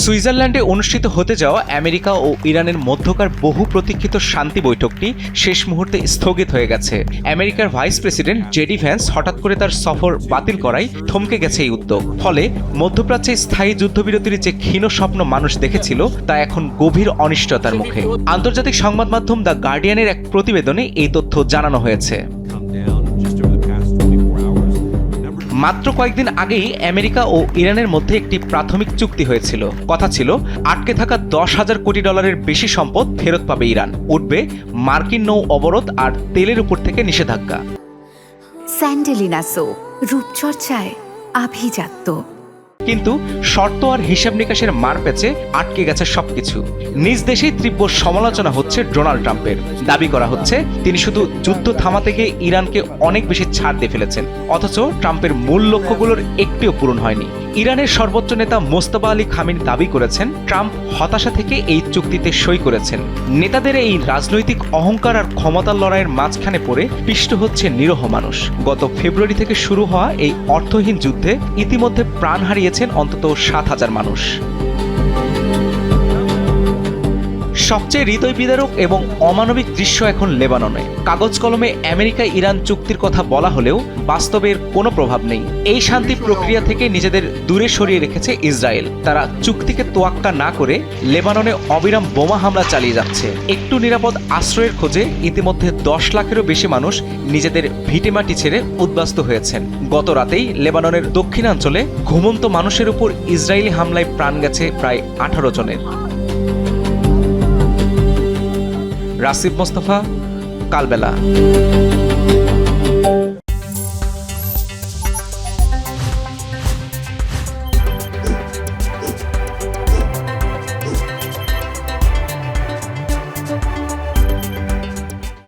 সুইজারল্যান্ডে অনুষ্ঠিত হতে যাওয়া আমেরিকা ও ইরানের মধ্যকার বহু প্রতীক্ষিত শান্তি বৈঠকটি শেষ মুহূর্তে স্থগিত হয়ে গেছে। আমেরিকার ভাইস প্রেসিডেন্ট জেডি ভ্যান্স হঠাৎ করে তার সফর বাতিল করায় থমকে গেছে এই উদ্যোগ। ফলে মধ্যপ্রাচ্যে স্থায়ী যুদ্ধবিরতির যে ক্ষীণ স্বপ্ন মানুষ দেখেছিল তা এখন গভীর অনিশ্চয়তার মুখে। আন্তর্জাতিক সংবাদ মাধ্যম দ্য গার্ডিয়ানের এক প্রতিবেদনে এই তথ্য জানানো হয়েছে। মাত্র কয়েকদিন আগেই আমেরিকা ও ইরানের মধ্যে একটি প্রাথমিক চুক্তি হয়েছিল। কথা ছিল আটকে থাকা $10,000 কোটি বেশি সম্পদ ফেরত পাবে ইরান, উঠবে মার্কিন নৌ অবরোধ আর তেলের উপর থেকে নিষেধাজ্ঞা। স্যান্ডেলিনা সো, রূপচর্চায় আভিজাত্য। কিন্তু শর্ত আর হিসাব নিকাশের মার পেঁচে আটকে গেছে সবকিছু। নিজ দেশেই তীব্র সমালোচনা হচ্ছে ডোনাল্ড ট্রাম্পের। দাবি করা হচ্ছে তিনি শুধু যুদ্ধ থামাতে গিয়ে ইরানকে অনেক বেশি ছাড় দিয়ে ফেলেছেন, অথচ ট্রাম্পের মূল লক্ষ্যগুলোর একটিও পূরণ হয়নি। ইরানের সর্বোচ্চ নেতা মোস্তফা আলী খামেনি দাবি করেছেন ট্রাম্প হতাশা থেকে এই চুক্তিতে সই করেছেন। নেতাদের এই রাজনৈতিক অহংকার আর ক্ষমতার লড়াইয়ের মাঝখানে পড়ে পিষ্ট হচ্ছে নিরীহ মানুষ। গত ফেব্রুয়ারি থেকে শুরু হওয়া এই অর্থহীন যুদ্ধে ইতিমধ্যে প্রাণ হারিয়েছেন অন্তত 7,000 মানুষ। সবচেয়ে হৃদয় বিদারক এবং অমানবিক দৃশ্য এখন লেবাননে। কাগজ কলমে আমেরিকা ইরান চুক্তির কথা বলা হলেও বাস্তবের কোনো প্রভাব নেই। এই শান্তি প্রক্রিয়া থেকে নিজেদের দূরে সরিয়ে রেখেছে ইসরায়েল। তারা চুক্তিকে তোয়াক্কা না করে লেবাননে অবিরাম বোমা হামলা চালিয়ে যাচ্ছে। একটু নিরাপদ আশ্রয়ের খোঁজে ইতিমধ্যে 10 লাখেরও বেশি মানুষ নিজেদের ভিটেমাটি ছেড়ে উদ্বাস্তু হয়েছেন। গত রাতেই লেবাননের দক্ষিণাঞ্চলে ঘুমন্ত মানুষের উপর ইসরায়েলি হামলায় প্রাণ গেছে প্রায় 18 জনের। রাসিব মোস্তফা, কালবেলা।